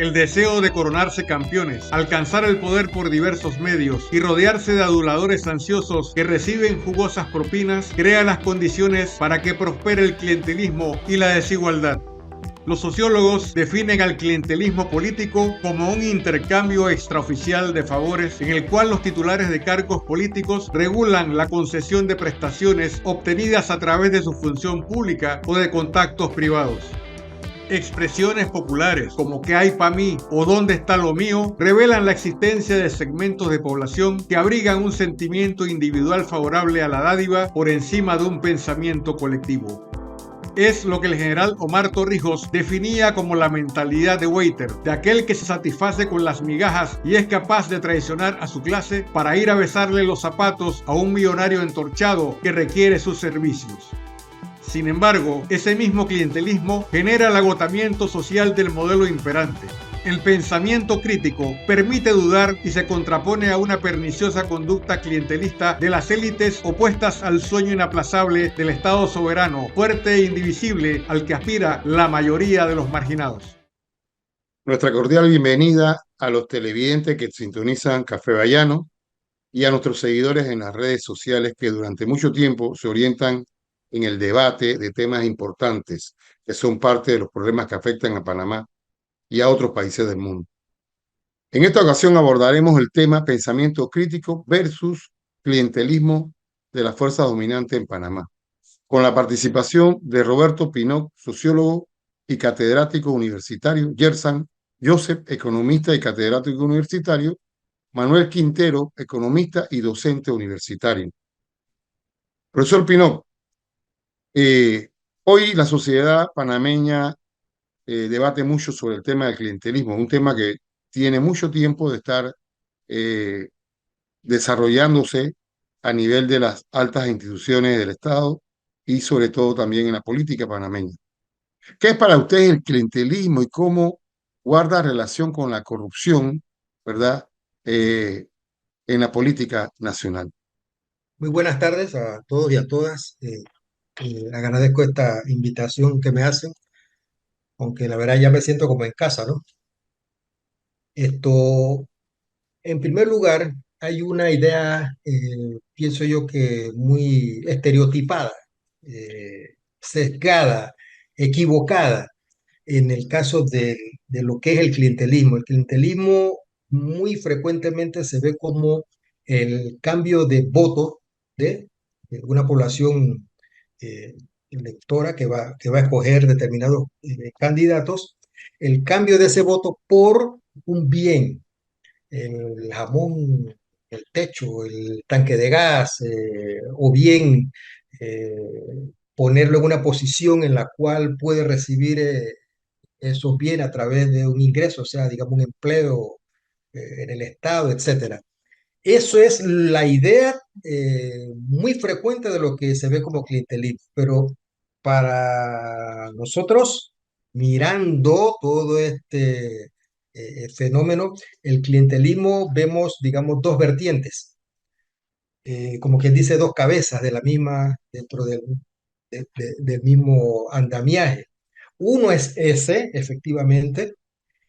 El deseo de coronarse campeones, alcanzar el poder por diversos medios y rodearse de aduladores ansiosos que reciben jugosas propinas crea las condiciones para que prospere el clientelismo y la desigualdad. Los sociólogos definen al clientelismo político como un intercambio extraoficial de favores en el cual los titulares de cargos políticos regulan la concesión de prestaciones obtenidas a través de su función pública o de contactos privados. Expresiones populares como "qué hay pa' mí" o "dónde está lo mío" revelan la existencia de segmentos de población que abrigan un sentimiento individual favorable a la dádiva por encima de un pensamiento colectivo. Es lo que el general Omar Torrijos definía como la mentalidad de waiter, de aquel que se satisface con las migajas y es capaz de traicionar a su clase para ir a besarle los zapatos a un millonario entorchado que requiere sus servicios. Sin embargo, ese mismo clientelismo genera el agotamiento social del modelo imperante. El pensamiento crítico permite dudar y se contrapone a una perniciosa conducta clientelista de las élites opuestas al sueño inaplazable del Estado soberano, fuerte e indivisible al que aspira la mayoría de los marginados. Nuestra cordial bienvenida a los televidentes que sintonizan Café Bayano y a nuestros seguidores en las redes sociales que durante mucho tiempo se orientan en el debate de temas importantes que son parte de los problemas que afectan a Panamá y a otros países del mundo. En esta ocasión abordaremos el tema pensamiento crítico versus clientelismo de las fuerzas dominantes en Panamá, con la participación de Roberto Pinot, sociólogo y catedrático universitario, Gersan Joseph, economista y catedrático universitario, Manuel Quintero, economista y docente universitario. Profesor Pinot, hoy la sociedad panameña debate mucho sobre el tema del clientelismo, un tema que tiene mucho tiempo de estar eh, desarrollándose a nivel de las altas instituciones del Estado y sobre todo también en la política panameña. ¿Qué es para usted el clientelismo y cómo guarda relación con la corrupción, verdad, en la política nacional? Muy buenas tardes a todos y a todas. Agradezco esta invitación que me hacen, aunque la verdad ya me siento como en casa, ¿no? Esto, en primer lugar, hay una idea, pienso yo que muy estereotipada, sesgada, equivocada en el caso de lo que es el clientelismo. El clientelismo muy frecuentemente se ve como el cambio de voto de una población eh, electora que va a escoger determinados candidatos, el cambio de ese voto por un bien, el jamón, el techo, el tanque de gas, o bien eh, ponerlo en una posición en la cual puede recibir esos bienes a través de un ingreso, o sea, digamos un empleo en el Estado, etcétera. Eso es la idea muy frecuente de lo que se ve como clientelismo, pero para nosotros, mirando todo este fenómeno, el clientelismo vemos, digamos, dos vertientes, como quien dice, dos cabezas de la misma, dentro del mismo andamiaje. Uno es ese, efectivamente,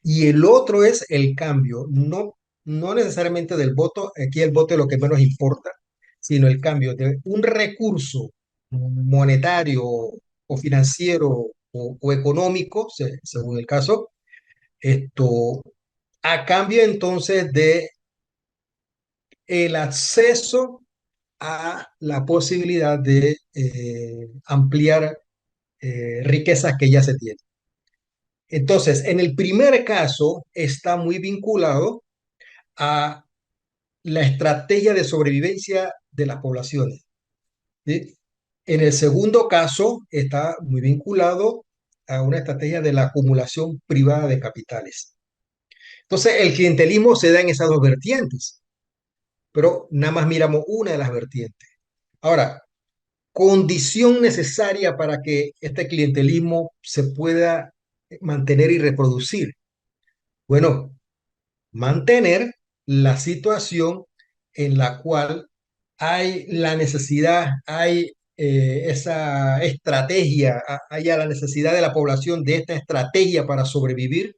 y el otro es el cambio, no necesariamente del voto, aquí el voto es lo que menos importa, sino el cambio de un recurso monetario o financiero o económico, según el caso, esto a cambio entonces de el acceso a la posibilidad de ampliar riquezas que ya se tienen. Entonces, en el primer caso está muy vinculado a la estrategia de sobrevivencia de las poblaciones, ¿sí? En el segundo caso está muy vinculado a una estrategia de la acumulación privada de capitales. Entonces, el clientelismo se da en esas dos vertientes, pero nada más miramos una de las vertientes. Ahora, condición necesaria para que este clientelismo se pueda mantener y reproducir. Bueno, mantener la situación en la cual hay la necesidad, hay esa estrategia, haya la necesidad de la población de esta estrategia para sobrevivir,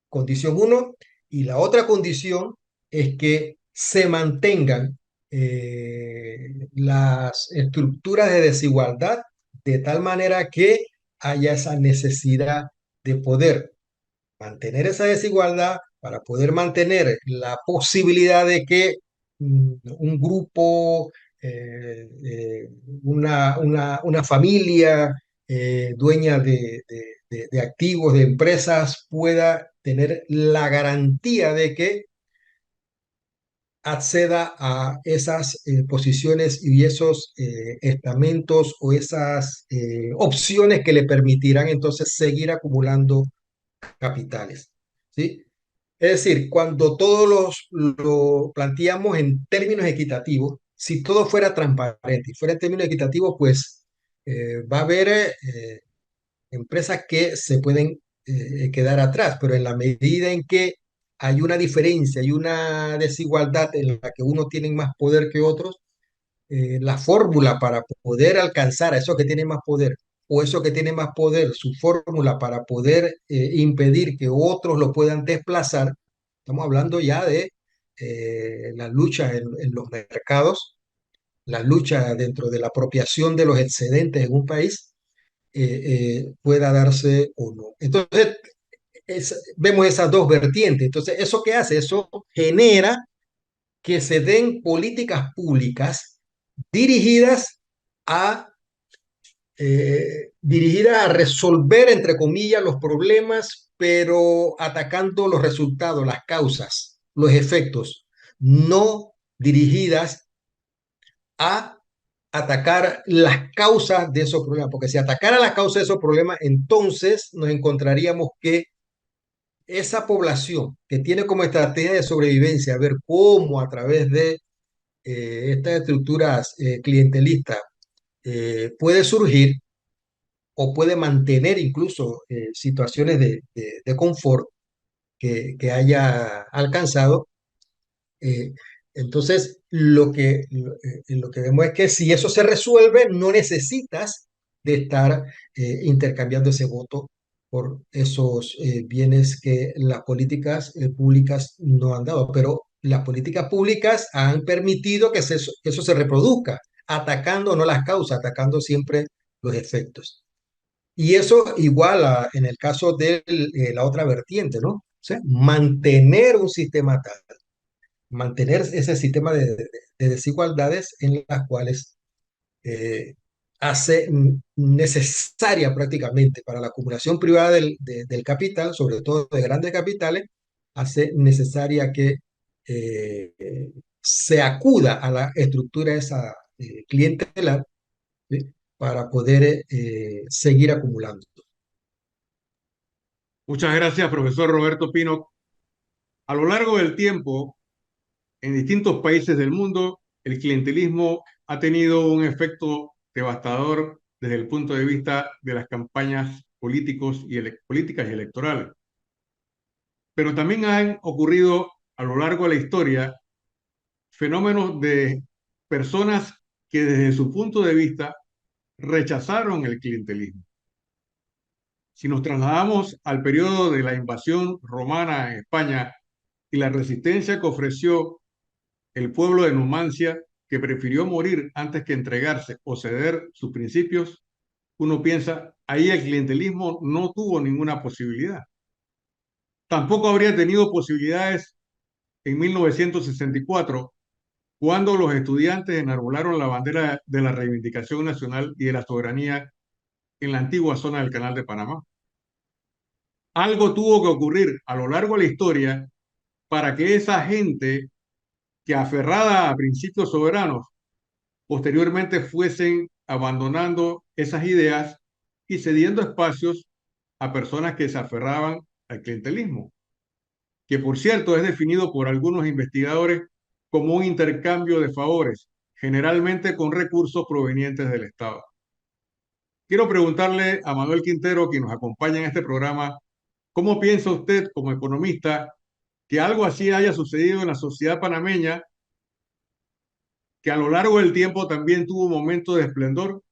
condición uno, y la otra condición es que se mantengan las estructuras de desigualdad de tal manera que haya esa necesidad de poder mantener esa desigualdad, para poder mantener la posibilidad de que un grupo, una familia dueña de activos, de empresas, pueda tener la garantía de que acceda a esas posiciones y esos estamentos o esas opciones que le permitirán entonces seguir acumulando capitales. ¿Sí? Es decir, cuando todos lo planteamos en términos equitativos, si todo fuera transparente y fuera en términos equitativos, pues va a haber empresas que se pueden quedar atrás, pero en la medida en que hay una diferencia, hay una desigualdad en la que unos tienen más poder que otros, la fórmula para poder alcanzar a esos que tienen más poder o esos que tienen más poder, su fórmula para poder impedir que otros lo puedan desplazar, estamos hablando ya de la lucha en los mercados, la lucha dentro de la apropiación de los excedentes en un país, pueda darse o no. Entonces, vemos esas dos vertientes. Entonces, ¿eso qué hace? Eso genera que se den políticas públicas dirigidas a, dirigidas a resolver, entre comillas, los problemas, pero atacando los resultados, las causas, los efectos, no dirigidas a atacar las causas de esos problemas, porque si atacara las causas de esos problemas, entonces nos encontraríamos que esa población que tiene como estrategia de sobrevivencia ver cómo a través de estas estructuras clientelistas puede surgir o puede mantener incluso situaciones de confort que haya alcanzado. eh, entonces, lo que vemos es que si eso se resuelve, no necesitas de estar intercambiando ese voto por esos bienes que las políticas públicas no han dado. Pero las políticas públicas han permitido que eso se reproduzca, atacando no las causas, atacando siempre los efectos. Y eso igual en el caso de la otra vertiente, ¿no? O sea, mantener un sistema tal, mantener ese sistema de desigualdades en las cuales eh, hace necesaria prácticamente para la acumulación privada del capital, sobre todo de grandes capitales, hace necesaria que eh, se acuda a la estructura esa clientelar, ¿sí? Para poder seguir acumulando. Muchas gracias, profesor Roberto Pino. A lo largo del tiempo, en distintos países del mundo, el clientelismo ha tenido un efecto devastador desde el punto de vista de las campañas políticas y electorales. Pero también han ocurrido a lo largo de la historia fenómenos de personas que desde su punto de vista rechazaron el clientelismo. Si nos trasladamos al periodo de la invasión romana en España y la resistencia que ofreció el pueblo de Numancia, que prefirió morir antes que entregarse o ceder sus principios, uno piensa, ahí el clientelismo no tuvo ninguna posibilidad. Tampoco habría tenido posibilidades en 1964, cuando los estudiantes enarbolaron la bandera de la reivindicación nacional y de la soberanía en la antigua zona del Canal de Panamá. Algo tuvo que ocurrir a lo largo de la historia para que esa gente que aferrada a principios soberanos posteriormente fuesen abandonando esas ideas y cediendo espacios a personas que se aferraban al clientelismo, que por cierto es definido por algunos investigadores como un intercambio de favores, generalmente con recursos provenientes del Estado. Quiero preguntarle a Manuel Quintero, quien nos acompaña en este programa, ¿cómo piensa usted como economista que algo así haya sucedido en la sociedad panameña, que a lo largo del tiempo también tuvo momentos de esplendor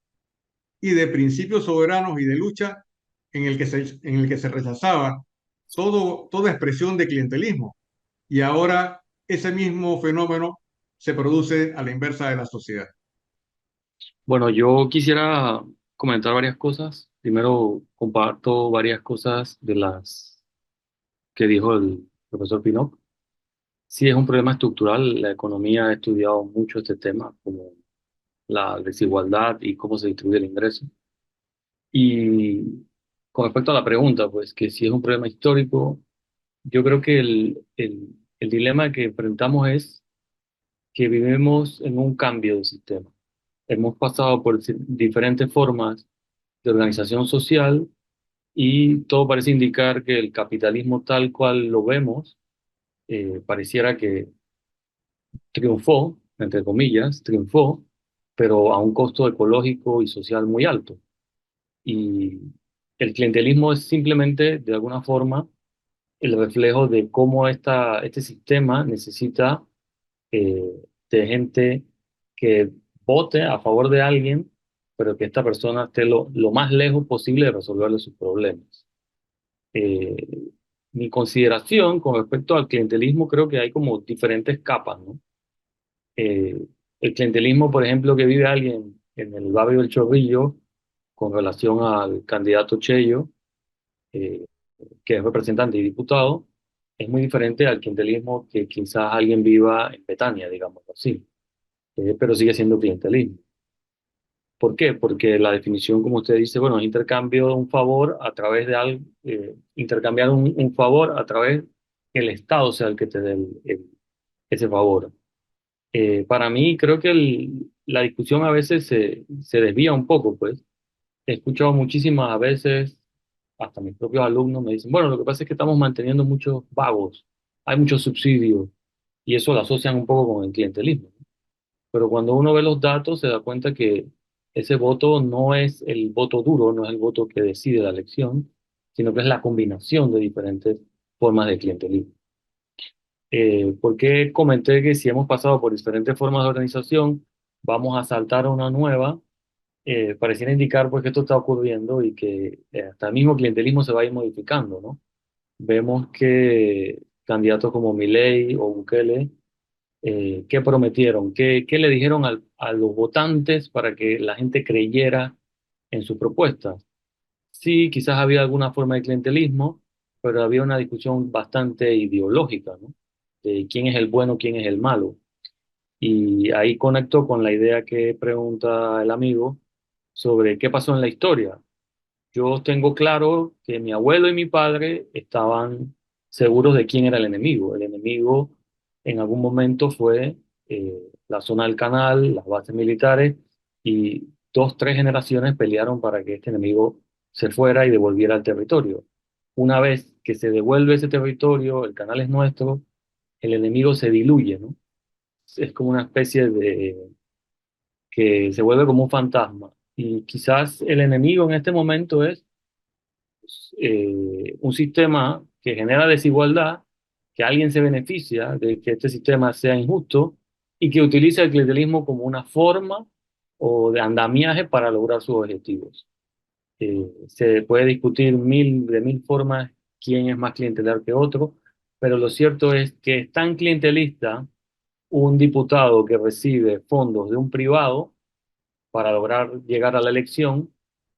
y de principios soberanos y de lucha en el que se rechazaba toda expresión de clientelismo. Y ahora ese mismo fenómeno se produce a la inversa de la sociedad. Bueno, yo quisiera comentar varias cosas. Primero, comparto varias cosas de las que dijo el profesor Pinot. Sí, es un problema estructural. La economía ha estudiado mucho este tema, como la desigualdad y cómo se distribuye el ingreso. Y con respecto a la pregunta, pues que si es un problema histórico, yo creo que el dilema que enfrentamos es que vivimos en un cambio de sistema. Hemos pasado por diferentes formas de organización social y todo parece indicar que el capitalismo tal cual lo vemos, pareciera que triunfó, entre comillas, triunfó, pero a un costo ecológico y social muy alto. Y el clientelismo es simplemente, de alguna forma, el reflejo de cómo este sistema necesita eh, de gente que vote a favor de alguien, pero que esta persona esté lo más lejos posible de resolverle sus problemas. Eh, Mi consideración con respecto al clientelismo, creo que hay como diferentes capas, ¿no? El clientelismo, por ejemplo, que vive alguien en el barrio del Chorrillo con relación al candidato Chello, eh, que es representante y diputado, es muy diferente al clientelismo que quizás alguien viva en Betania, digamos así, pero sigue siendo clientelismo. ¿Por qué? Porque la definición, como usted dice, bueno, es intercambio de un favor a través de algo, intercambiar un favor a través que el Estado sea el que te dé ese favor. Para mí, creo que la discusión a veces se desvía un poco, pues. He escuchado muchísimas a veces, hasta mis propios alumnos me dicen, bueno, lo que pasa es que estamos manteniendo muchos vagos, hay muchos subsidios, y eso lo asocian un poco con el clientelismo. Pero cuando uno ve los datos se da cuenta que ese voto no es el voto duro, no es el voto que decide la elección, sino que es la combinación de diferentes formas de clientelismo. ¿Por qué comenté que si hemos pasado por diferentes formas de organización, vamos a saltar a una nueva? Pareciera indicar pues, que esto está ocurriendo y que hasta el mismo clientelismo se va a ir modificando, ¿no? Vemos que candidatos como Milei o Bukele, ¿qué prometieron? ¿Qué le dijeron a los votantes para que la gente creyera en sus propuestas? Sí, quizás había alguna forma de clientelismo, pero había una discusión bastante ideológica, ¿no? De quién es el bueno, quién es el malo. Y ahí conecto con la idea que pregunta el amigo sobre qué pasó en la historia. Yo tengo claro que mi abuelo y mi padre estaban seguros de quién era el enemigo. El enemigo en algún momento fue la zona del canal, las bases militares, y dos, tres generaciones pelearon para que este enemigo se fuera y devolviera el territorio. Una vez que se devuelve ese territorio, el canal es nuestro, el enemigo se diluye, ¿no? Es como una especie de que se vuelve como un fantasma. Y quizás el enemigo en este momento es un sistema que genera desigualdad, que alguien se beneficia de que este sistema sea injusto y que utiliza el clientelismo como una forma o de andamiaje para lograr sus objetivos. Se puede discutir de mil formas quién es más clientelar que otro, pero lo cierto es que es tan clientelista un diputado que recibe fondos de un privado para lograr llegar a la elección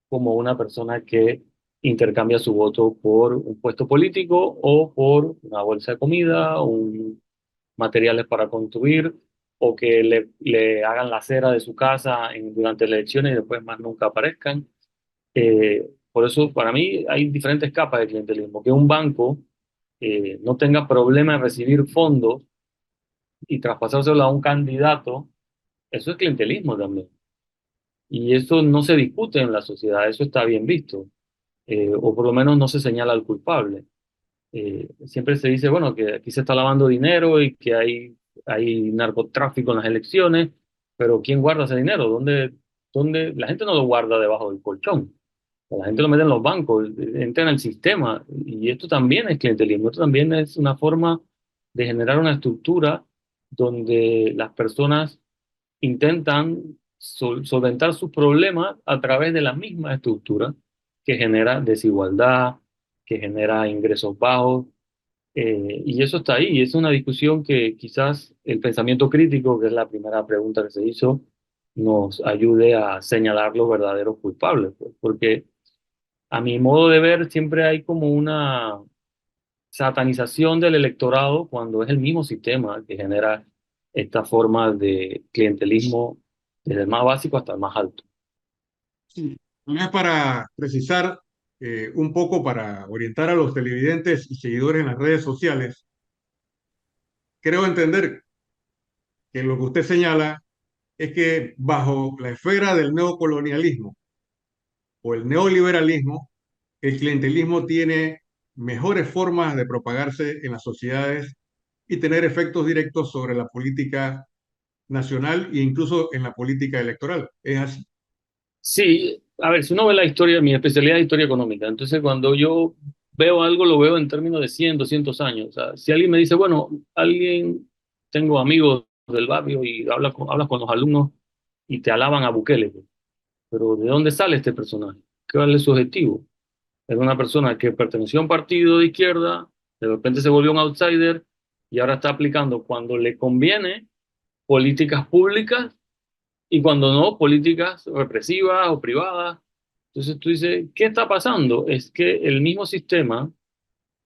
como una persona que intercambia su voto por un puesto político o por una bolsa de comida, materiales para construir o que le hagan la acera de su casa durante las elecciones y después más nunca aparezcan. Por eso, para mí, hay diferentes capas de clientelismo. Que un banco no tenga problema en recibir fondos y traspasárselo a un candidato, eso es clientelismo también. Y eso no se discute en la sociedad, eso está bien visto, o por lo menos no se señala al culpable. Siempre se dice, bueno, que aquí se está lavando dinero y que hay narcotráfico en las elecciones, pero ¿quién guarda ese dinero? ¿Dónde? La gente no lo guarda debajo del colchón, la gente lo mete en los bancos, entra en el sistema, y esto también es clientelismo, esto también es una forma de generar una estructura donde las personas intentan solventar sus problemas a través de la misma estructura que genera desigualdad, que genera ingresos bajos, y eso está ahí. Es una discusión que quizás el pensamiento crítico, que es la primera pregunta que se hizo, nos ayude a señalar los verdaderos culpables, pues, porque a mi modo de ver siempre hay como una satanización del electorado cuando es el mismo sistema que genera esta forma de clientelismo desde el más básico hasta el más alto. Sí. Es para precisar un poco, para orientar a los televidentes y seguidores en las redes sociales. Creo entender que lo que usted señala es que bajo la esfera del neocolonialismo o el neoliberalismo, el clientelismo tiene mejores formas de propagarse en las sociedades y tener efectos directos sobre la política nacional e incluso en la política electoral. Es así. Sí, a ver, si uno ve la historia, mi especialidad es historia económica, entonces cuando yo veo algo, lo veo en términos de 100, 200 años. O sea, si alguien me dice, bueno, tengo amigos del barrio y hablas con los alumnos y te alaban a Bukele, pues, pero ¿de dónde sale este personaje? ¿Cuál es su objetivo? Era una persona que perteneció a un partido de izquierda, de repente se volvió un outsider y ahora está aplicando cuando le conviene políticas públicas y cuando no, políticas represivas o privadas. Entonces tú dices, ¿qué está pasando? Es que el mismo sistema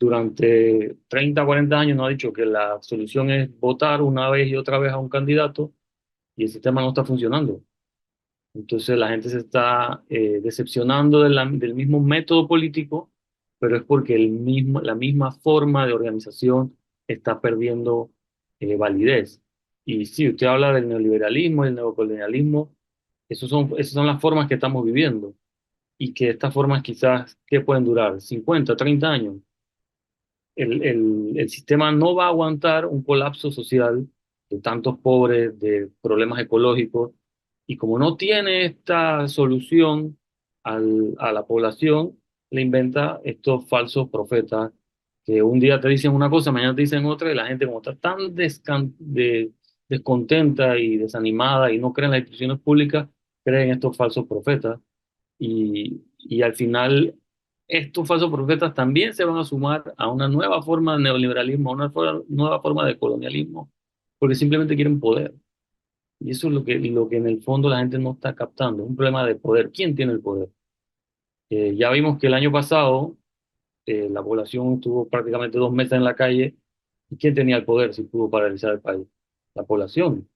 durante 30 40 años nos ha dicho que la solución es votar una vez y otra vez a un candidato y el sistema no está funcionando. Entonces la gente se está decepcionando del mismo método político, pero es porque la misma forma de organización está perdiendo validez. Y sí, usted habla del neoliberalismo, del neocolonialismo, esas son las formas que estamos viviendo y que estas formas quizás, ¿qué pueden durar? 50 30 años. El sistema no va a aguantar un colapso social de tantos pobres, de problemas ecológicos, y como no tiene esta solución a la población, le inventa estos falsos profetas que un día te dicen una cosa, mañana te dicen otra, y la gente como está tan descontenta y desanimada y no cree en las instituciones públicas, creen estos falsos profetas y al final estos falsos profetas también se van a sumar a una nueva forma de neoliberalismo, a una nueva forma de colonialismo, porque simplemente quieren poder. Y eso es lo que en el fondo la gente no está captando, es un problema de poder. ¿Quién tiene el poder? Ya vimos que el año pasado la población estuvo prácticamente 2 meses en la calle. ¿Y quién tenía el poder si pudo paralizar el país? La población.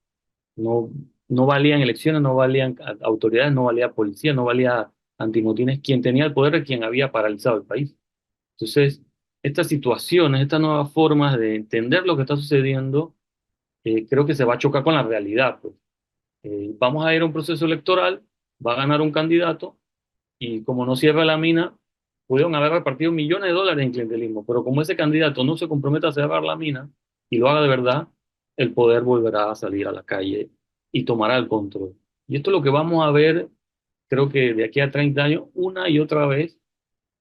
No, no valían elecciones, no valían autoridades, no valía policía, no valía antimotines. Quien tenía el poder es quien había paralizado el país. Entonces, estas situaciones, estas nuevas formas de entender lo que está sucediendo, creo que se va a chocar con la realidad, pues. Vamos a ir a un proceso electoral, va a ganar un candidato y como no cierra la mina, pudieron haber repartido millones de dólares en clientelismo, pero como ese candidato no se compromete a cerrar la mina y lo haga de verdad, el poder volverá a salir a la calle y tomará el control. Y esto es lo que vamos a ver, creo que de aquí a 30 años, una y otra vez,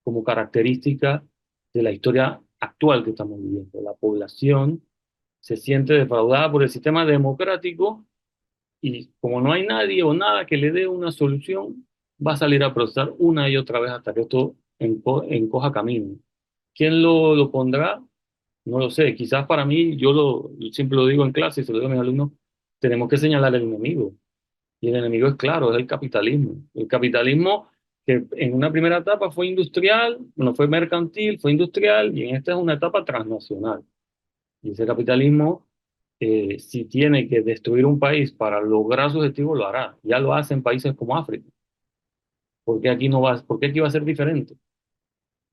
como característica de la historia actual que estamos viviendo. La población se siente defraudada por el sistema democrático y como no hay nadie o nada que le dé una solución, va a salir a protestar una y otra vez hasta que esto encoja camino. ¿Quién lo pondrá? No lo sé. Quizás para mí, yo siempre lo digo en clase y se lo digo a mis alumnos, tenemos que señalar el enemigo. Y el enemigo es claro, es el capitalismo. El capitalismo que en una primera etapa fue industrial, no fue mercantil, fue industrial, y en esta es una etapa transnacional. Y ese capitalismo, si tiene que destruir un país para lograr su objetivo, lo hará. Ya lo hace en países como África. ¿Por qué aquí va a ser diferente?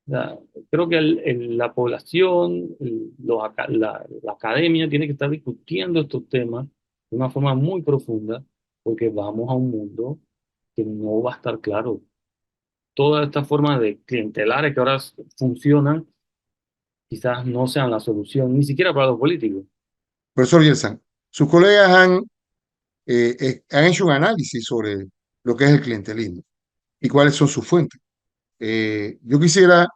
O sea, creo que la población, la academia tiene que estar discutiendo estos temas de una forma muy profunda, porque vamos a un mundo que no va a estar claro. Todas estas formas de clientelares que ahora funcionan, quizás no sean la solución, ni siquiera para los políticos. Profesor Yelsan, sus colegas han hecho un análisis sobre lo que es el clientelismo y cuáles son sus fuentes. Yo quisiera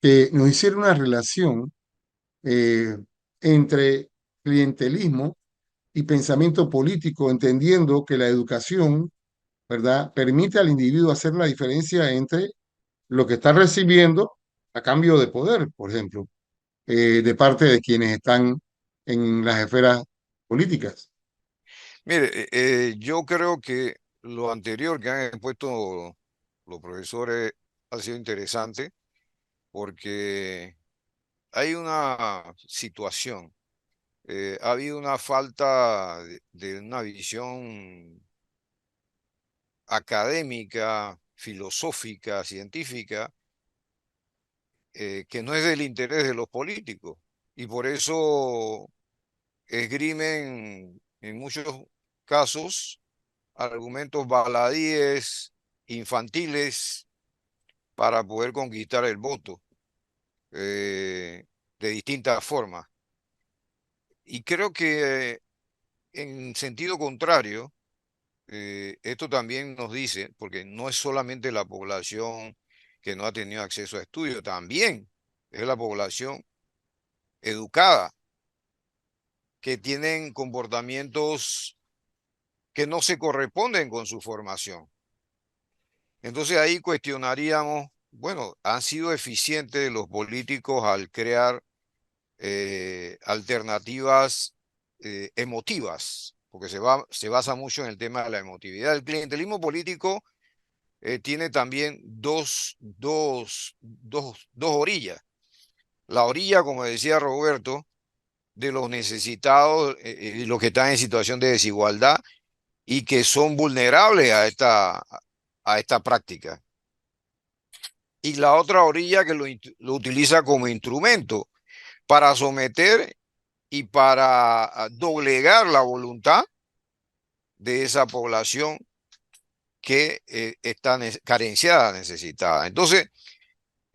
que nos hiciera una relación eh, entre clientelismo y pensamiento político, entendiendo que la educación, ¿verdad?, permite al individuo hacer la diferencia entre lo que está recibiendo a cambio de poder, por ejemplo, de parte de quienes están en las esferas políticas. Mire, yo creo que lo anterior que han expuesto los profesores ha sido interesante porque hay una situación, ha habido una falta de una visión académica, filosófica, científica, que no es del interés de los políticos. Y por eso esgrimen en muchos casos argumentos baladíes, infantiles, para poder conquistar el voto de distintas formas. Y creo que en sentido contrario, esto también nos dice, porque no es solamente la población que no ha tenido acceso a estudios, también es la población educada, que tienen comportamientos que no se corresponden con su formación. Entonces ahí cuestionaríamos, bueno, ¿han sido eficientes los políticos al crear alternativas emotivas? Porque se basa mucho en el tema de la emotividad. El clientelismo político tiene también dos orillas. La orilla, como decía Roberto, de los necesitados y los que están en situación de desigualdad y que son vulnerables a esta práctica. Y la otra orilla que lo utiliza como instrumento para someter y para doblegar la voluntad de esa población que está carenciada, necesitada. Entonces,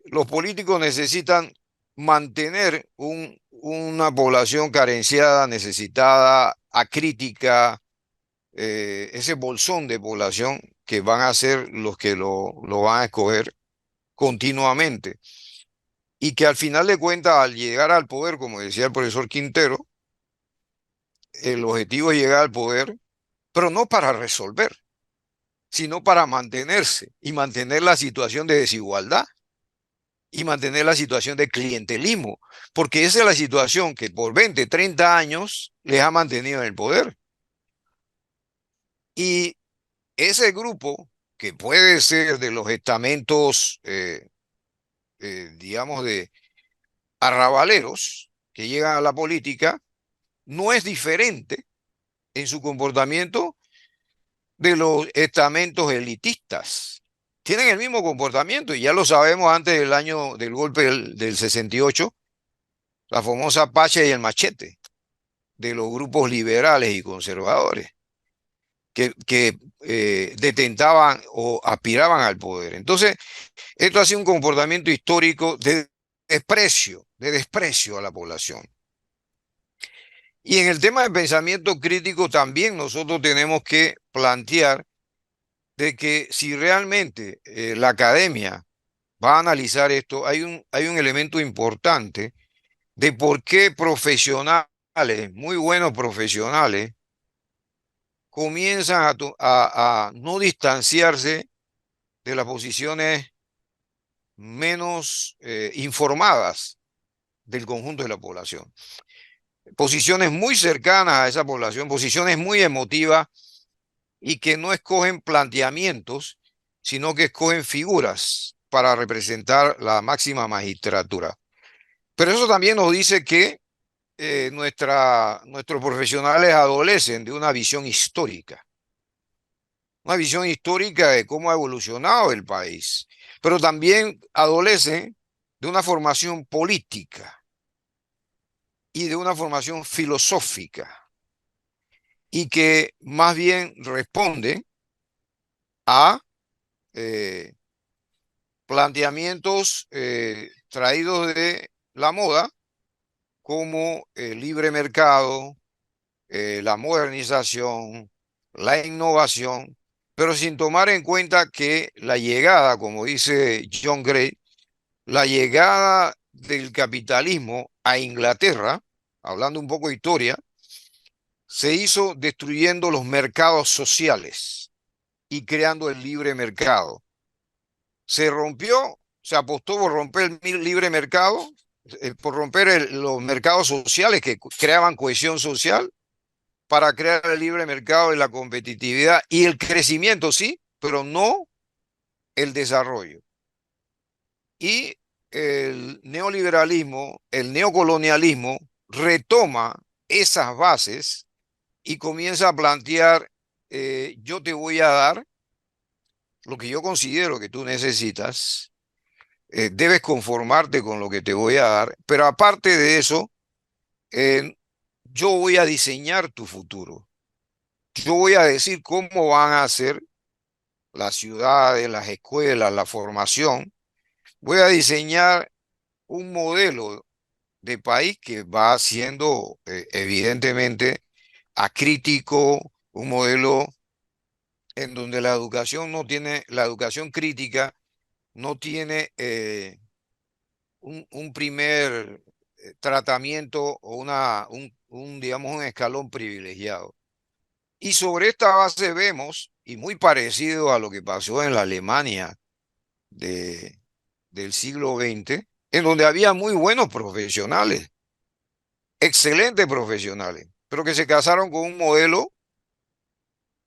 los políticos necesitan mantener una población carenciada, necesitada, acrítica, ese bolsón de población que van a ser los que lo van a escoger continuamente. Y que al final de cuentas, al llegar al poder, como decía el profesor Quintero, el objetivo es llegar al poder, pero no para resolver, sino para mantenerse y mantener la situación de desigualdad y mantener la situación de clientelismo, porque esa es la situación que por 20, 30 años les ha mantenido en el poder. Y ese grupo, que puede ser de los estamentos, digamos, de arrabaleros que llegan a la política, no es diferente en su comportamiento de los estamentos elitistas. Tienen el mismo comportamiento y ya lo sabemos antes del año del golpe del 68, la famosa pacha y el machete de los grupos liberales y conservadores que detentaban o aspiraban al poder. Entonces, esto ha sido un comportamiento histórico de desprecio a la población. Y en el tema del pensamiento crítico también nosotros tenemos que plantear de que si realmente la academia va a analizar esto, hay un elemento importante de por qué profesionales, muy buenos profesionales, comienzan a no distanciarse de las posiciones menos informadas del conjunto de la población. Posiciones muy cercanas a esa población, posiciones muy emotivas y que no escogen planteamientos, sino que escogen figuras para representar la máxima magistratura. Pero eso también nos dice que nuestros profesionales adolecen de una visión histórica de cómo ha evolucionado el país, pero también adolecen de una formación política y de una formación filosófica, y que más bien responden a eh, planteamientos traídos de la moda, como el libre mercado, la modernización, la innovación, pero sin tomar en cuenta que la llegada, como dice John Gray, la llegada del capitalismo a Inglaterra, hablando un poco de historia, se hizo destruyendo los mercados sociales y creando el libre mercado. Se rompió se apostó por romper el libre mercado, por romper los mercados sociales que creaban cohesión social, para crear el libre mercado y la competitividad y el crecimiento, sí, pero no el desarrollo. Y el neoliberalismo, el neocolonialismo, retoma esas bases y comienza a plantear, yo te voy a dar lo que yo considero que tú necesitas, debes conformarte con lo que te voy a dar, pero aparte de eso, yo voy a diseñar tu futuro. Yo voy a decir cómo van a ser las ciudades, las escuelas, la formación. Voy a diseñar un modelo de país que va siendo evidentemente acrítico, un modelo en donde la educación no tiene, la educación crítica no tiene un primer tratamiento o digamos, un escalón privilegiado. Y sobre esta base vemos, y muy parecido a lo que pasó en la Alemania de, del siglo XX, en donde había muy buenos profesionales, excelentes profesionales, pero que se casaron con un modelo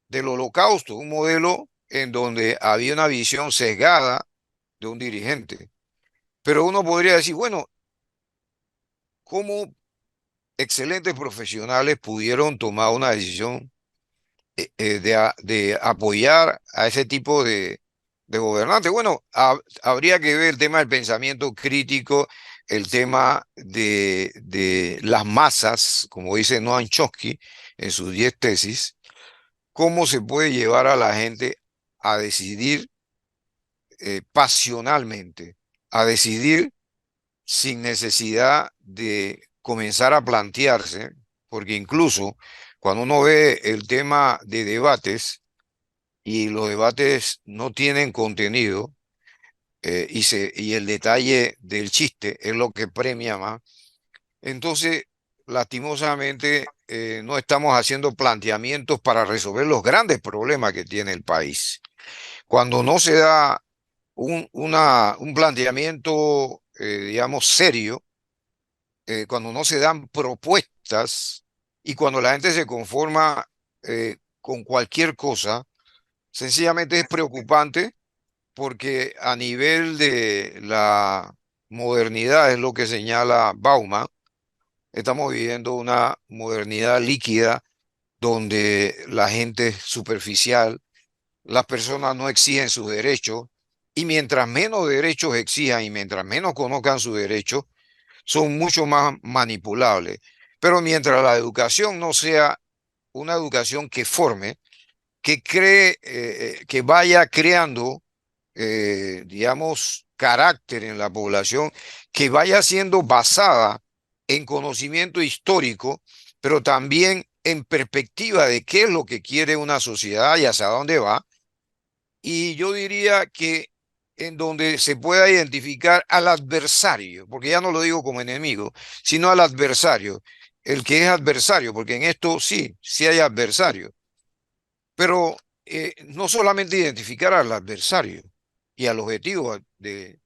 del holocausto, un modelo en donde había una visión sesgada de un dirigente. Pero uno podría decir, bueno, ¿cómo excelentes profesionales pudieron tomar una decisión de apoyar a ese tipo de gobernantes? Bueno, habría que ver el tema del pensamiento crítico, el tema de las masas, como dice Noam Chomsky en sus 10 tesis, cómo se puede llevar a la gente a decidir pasionalmente, a decidir sin necesidad de comenzar a plantearse, porque incluso cuando uno ve el tema de debates y los debates no tienen contenido, y el detalle del chiste es lo que premia más, entonces lastimosamente no estamos haciendo planteamientos para resolver los grandes problemas que tiene el país. Cuando no se da un planteamiento, digamos, serio, cuando no se dan propuestas y cuando la gente se conforma con cualquier cosa, sencillamente es preocupante porque a nivel de la modernidad, es lo que señala Bauman, estamos viviendo una modernidad líquida donde la gente es superficial, las personas no exigen sus derechos y mientras menos derechos exijan y mientras menos conozcan sus derechos, son mucho más manipulables. Pero mientras la educación no sea una educación que forme, que cree, que vaya creando, digamos, carácter en la población, que vaya siendo basada en conocimiento histórico, pero también en perspectiva de qué es lo que quiere una sociedad y hacia dónde va. Y yo diría que en donde se pueda identificar al adversario, porque ya no lo digo como enemigo, sino al adversario, el que es adversario, porque en esto sí, sí hay adversario, pero no solamente identificar al adversario y al objetivo de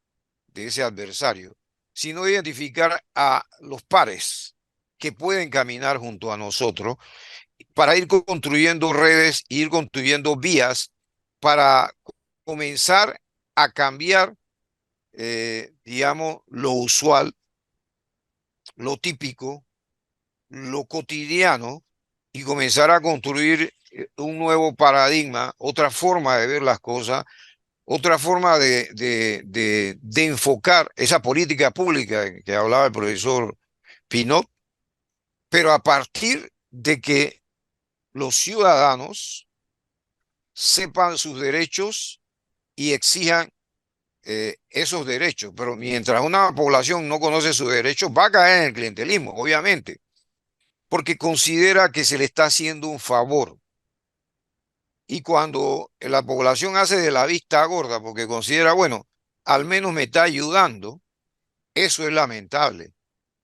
ese adversario, sino identificar a los pares que pueden caminar junto a nosotros para ir construyendo redes, ir construyendo vías para comenzar a cambiar, digamos, lo usual, lo típico, lo cotidiano y comenzar a construir un nuevo paradigma, otra forma de ver las cosas, otra forma de enfocar esa política pública que hablaba el profesor Pinot, pero a partir de que los ciudadanos sepan sus derechos y exijan esos derechos. Pero mientras una población no conoce sus derechos, va a caer en el clientelismo, obviamente, porque considera que se le está haciendo un favor. Y cuando la población hace de la vista gorda, porque considera, bueno, al menos me está ayudando, eso es lamentable.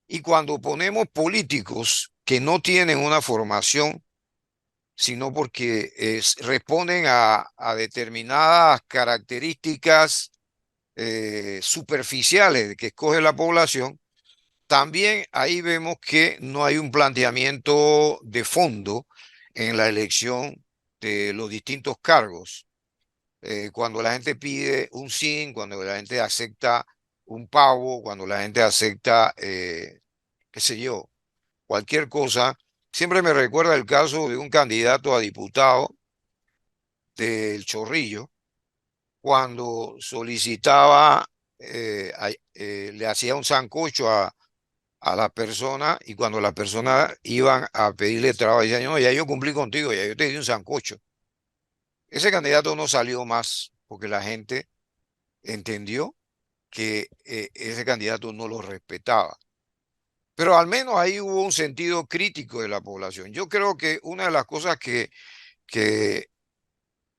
Y cuando ponemos políticos que no tienen una formación, sino porque responden a determinadas características superficiales que escoge la población, también ahí vemos que no hay un planteamiento de fondo en la elección de los distintos cargos. Cuando la gente pide un sí, cuando la gente acepta un pavo, cuando la gente acepta, qué sé yo, cualquier cosa, siempre me recuerda el caso de un candidato a diputado del Chorrillo, cuando solicitaba, le hacía un sancocho a la persona y cuando la persona iban a pedirle trabajo, decían, no, ya yo cumplí contigo, ya yo te di un sancocho. Ese candidato no salió más porque la gente entendió que ese candidato no lo respetaba. Pero al menos ahí hubo un sentido crítico de la población. Yo creo que una de las cosas que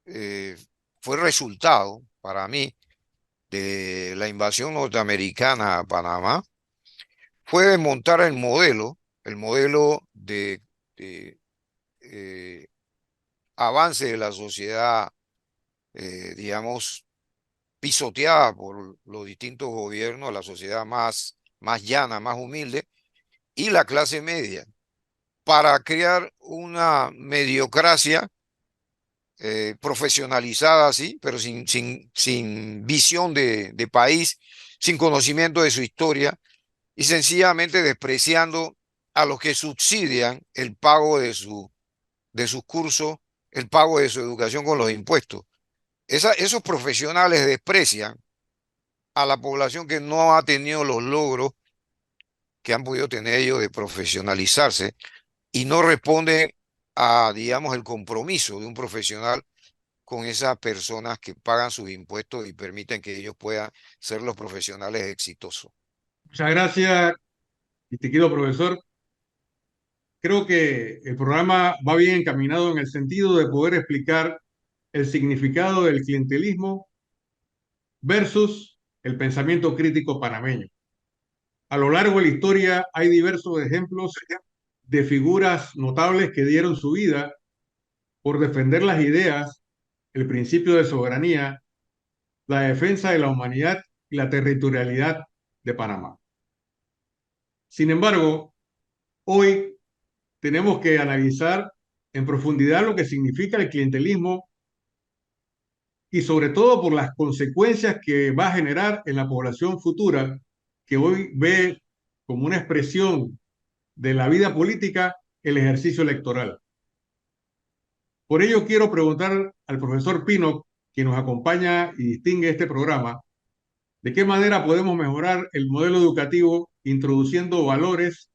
eh, fue resultado para mí de la invasión norteamericana a Panamá fue desmontar el modelo de, eh, avance de la sociedad, digamos, pisoteada por los distintos gobiernos, la sociedad más llana, más humilde, y la clase media, para crear una mediocracia profesionalizada, sí, pero sin visión de país, sin conocimiento de su historia y sencillamente despreciando a los que subsidian el pago de sus cursos, el pago de su educación con los impuestos. Esos profesionales desprecian a la población que no ha tenido los logros que han podido tener ellos de profesionalizarse y no responden a, digamos, el compromiso de un profesional con esas personas que pagan sus impuestos y permiten que ellos puedan ser los profesionales exitosos. Muchas gracias, distinguido profesor. Creo que el programa va bien encaminado en el sentido de poder explicar el significado del clientelismo versus el pensamiento crítico panameño. A lo largo de la historia hay diversos ejemplos de figuras notables que dieron su vida por defender las ideas, el principio de soberanía, la defensa de la humanidad y la territorialidad de Panamá. Sin embargo, hoy tenemos que analizar en profundidad lo que significa el clientelismo y sobre todo por las consecuencias que va a generar en la población futura que hoy ve como una expresión de la vida política el ejercicio electoral. Por ello quiero preguntar al profesor Pino, quien nos acompaña y distingue este programa, de qué manera podemos mejorar el modelo educativo introduciendo valores,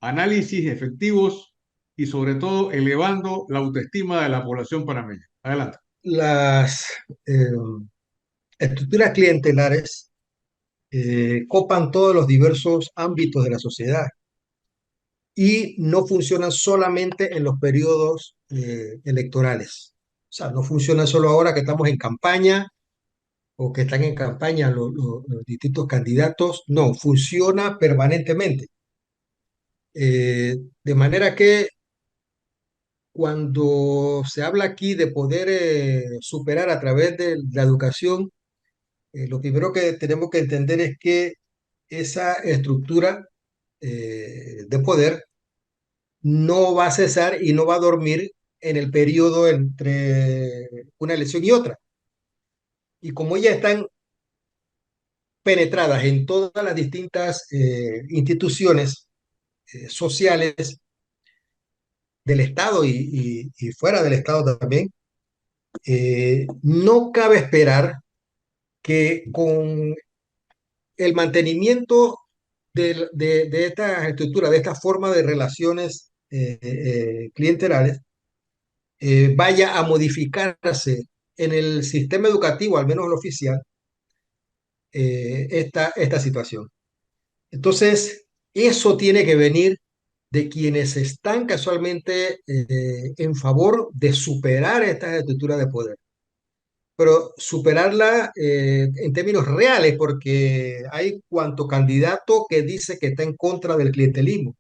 análisis efectivos y sobre todo elevando la autoestima de la población panameña. Adelante. Las eh, estructuras clientelares copan todos los diversos ámbitos de la sociedad y no funcionan solamente en los periodos electorales. O sea, no funciona solo ahora que estamos en campaña o que están en campaña los distintos candidatos. No, funciona permanentemente. De manera que cuando se habla aquí de poder superar a través de la educación, lo primero que tenemos que entender es que esa estructura de poder no va a cesar y no va a dormir en el periodo entre una elección y otra. Y como ya están penetradas en todas las distintas instituciones sociales del Estado y fuera del Estado también, no cabe esperar que con el mantenimiento de esta estructura, de esta forma de relaciones clientelares, vaya a modificarse en el sistema educativo, al menos el oficial, esta situación. Entonces, eso tiene que venir de quienes están casualmente en favor de superar estas estructuras de poder, pero superarla en términos reales, porque hay cuanto candidato que dice que está en contra del clientelismo.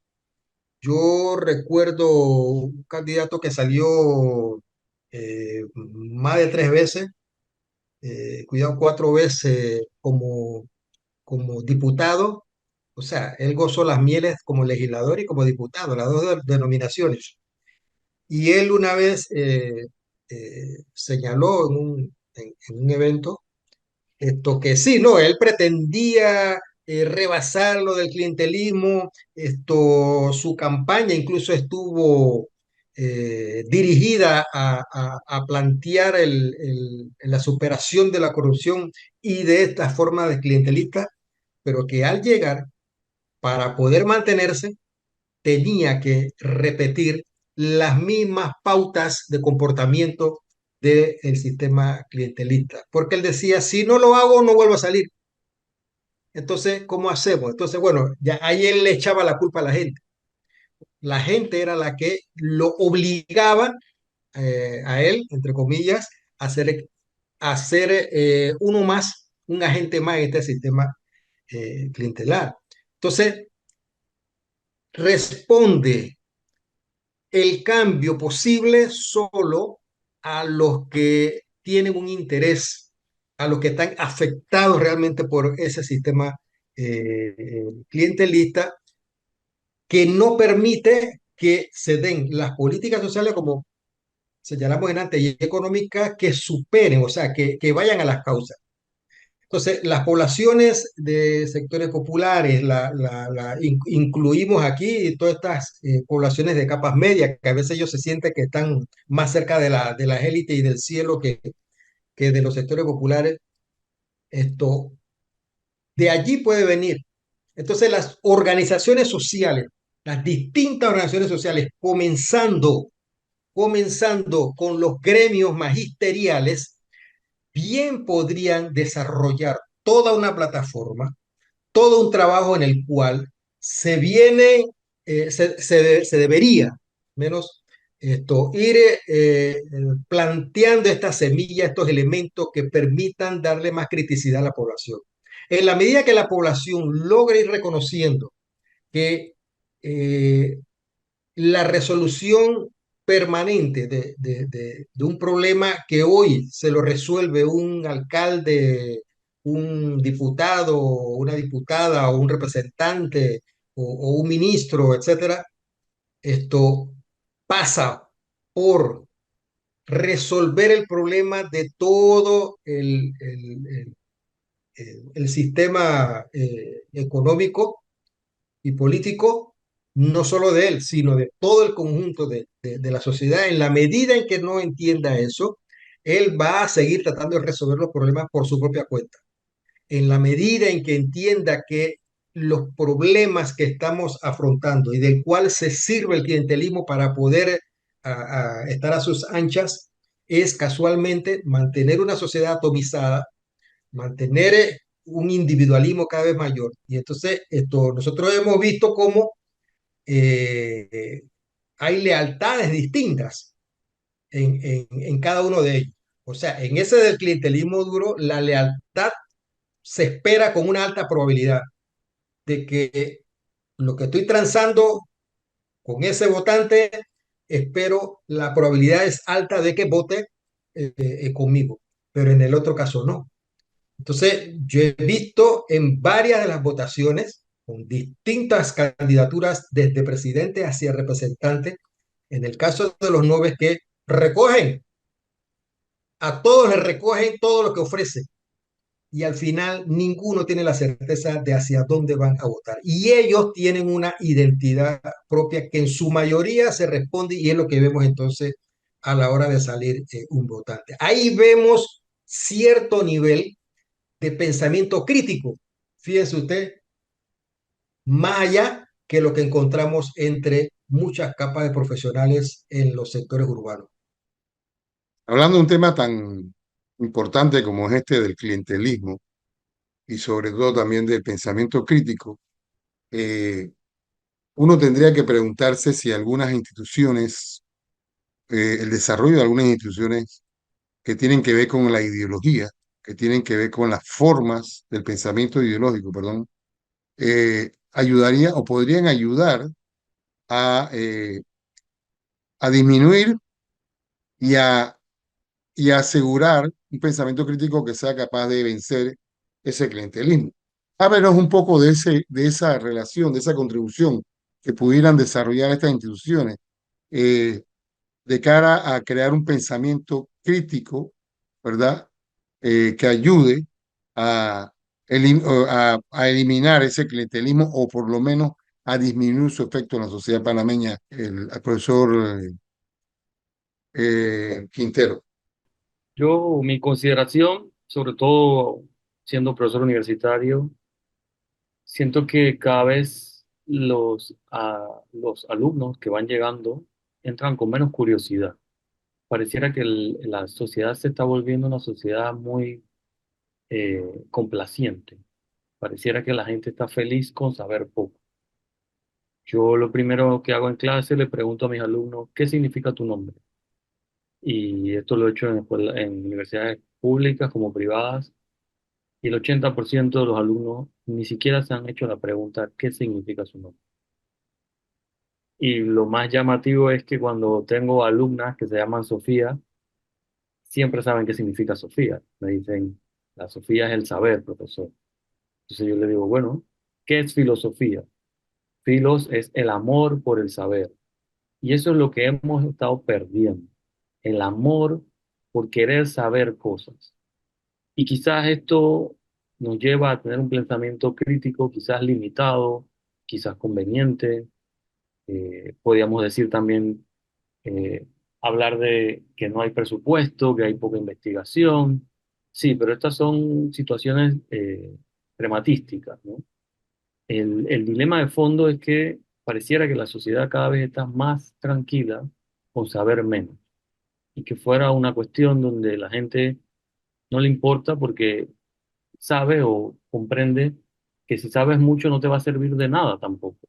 Yo recuerdo un candidato que salió más de 3 veces cuidado, 4 veces como diputado. O sea, él gozó las mieles como legislador y como diputado, las dos denominaciones. Y él una vez señaló en un evento que sí, no, él pretendía rebasar lo del clientelismo, su campaña incluso estuvo dirigida a plantear la superación de la corrupción y de estas formas de clientelistas, pero que al llegar, para poder mantenerse, tenía que repetir las mismas pautas de comportamiento del sistema clientelista, porque él decía, si no lo hago, no vuelvo a salir. Entonces, ¿cómo hacemos? Entonces, bueno, ya ahí él le echaba la culpa a la gente. La gente era la que lo obligaba a él, entre comillas, a ser uno más, un agente más en este sistema clientelar. Entonces, responde el cambio posible solo a los que tienen un interés, a los que están afectados realmente por ese sistema clientelista que no permite que se den las políticas sociales, como señalamos en antes, y económicas que superen, o sea, que vayan a las causas. Entonces, las poblaciones de sectores populares, incluimos aquí todas estas poblaciones de capas medias, que a veces ellos se sienten que están más cerca de las élites y del cielo que de los sectores populares. Esto, de allí puede venir. Entonces, las organizaciones sociales, las distintas organizaciones sociales, comenzando con los gremios magisteriales, bien podrían desarrollar toda una plataforma, todo un trabajo en el cual se viene, se debería, menos ir planteando estas semillas, estos elementos que permitan darle más criticidad a la población. En la medida que la población logre ir reconociendo que eh, la resolución permanente de un problema que hoy se lo resuelve un alcalde, un diputado, una diputada o un representante o un ministro, etcétera, esto pasa por resolver el problema de todo el sistema económico y político, no solo de él, sino de todo el conjunto de la sociedad. En la medida en que no entienda eso, él va a seguir tratando de resolver los problemas por su propia cuenta. En la medida en que entienda que los problemas que estamos afrontando y del cual se sirve el clientelismo para poder estar a sus anchas, es casualmente mantener una sociedad atomizada, mantener un individualismo cada vez mayor. Y entonces nosotros hemos visto cómo eh, hay lealtades distintas en cada uno de ellos. O sea, en ese del clientelismo duro, la lealtad se espera con una alta probabilidad de que lo que estoy transando con ese votante, espero la probabilidad es alta de que vote conmigo, pero en el otro caso no. Entonces, yo he visto en varias de las votaciones, con distintas candidaturas, desde presidente hacia representante, en el caso de los nueve que recogen, a todos les recogen todo lo que ofrece, y al final ninguno tiene la certeza de hacia dónde van a votar. Y ellos tienen una identidad propia que en su mayoría se responde, y es lo que vemos entonces a la hora de salir un votante. Ahí vemos cierto nivel de pensamiento crítico, fíjense usted, más allá que lo que encontramos entre muchas capas de profesionales en los sectores urbanos. Hablando de un tema tan importante como es este del clientelismo y sobre todo también del pensamiento crítico, eh, uno tendría que preguntarse si algunas instituciones, el desarrollo de algunas instituciones que tienen que ver con la ideología, que tienen que ver con las formas del pensamiento ideológico, perdón, ayudaría o podrían ayudar a disminuir y a, y a asegurar un pensamiento crítico que sea capaz de vencer ese clientelismo. Háblenos un poco de esa relación, de esa contribución que pudieran desarrollar estas instituciones de cara a crear un pensamiento crítico, ¿verdad? Que ayude a, a eliminar ese clientelismo o por lo menos a disminuir su efecto en la sociedad panameña, el profesor Quintero. Mi consideración, sobre todo siendo profesor universitario, siento que cada vez los alumnos que van llegando entran con menos curiosidad. Pareciera que la sociedad se está volviendo una sociedad muy complaciente. Pareciera que la gente está feliz con saber poco. Yo lo primero que hago en clase le pregunto a mis alumnos, ¿qué significa tu nombre? Y esto lo he hecho en universidades públicas como privadas. Y el 80% de los alumnos ni siquiera se han hecho la pregunta, ¿qué significa su nombre? Y lo más llamativo es que cuando tengo alumnas que se llaman Sofía, siempre saben qué significa Sofía. Me dicen, la Sofía es el saber, profesor. Entonces yo le digo, bueno, ¿qué es filosofía? Filos es el amor por el saber. Y eso es lo que hemos estado perdiendo. El amor por querer saber cosas. Y quizás esto nos lleva a tener un pensamiento crítico, quizás limitado, quizás conveniente. Podríamos decir también, eh, hablar de que no hay presupuesto, que hay poca investigación. Sí, pero estas son situaciones prematísticas, ¿no? El dilema de fondo es que pareciera que la sociedad cada vez está más tranquila con saber menos y que fuera una cuestión donde la gente no le importa porque sabe o comprende que si sabes mucho no te va a servir de nada tampoco.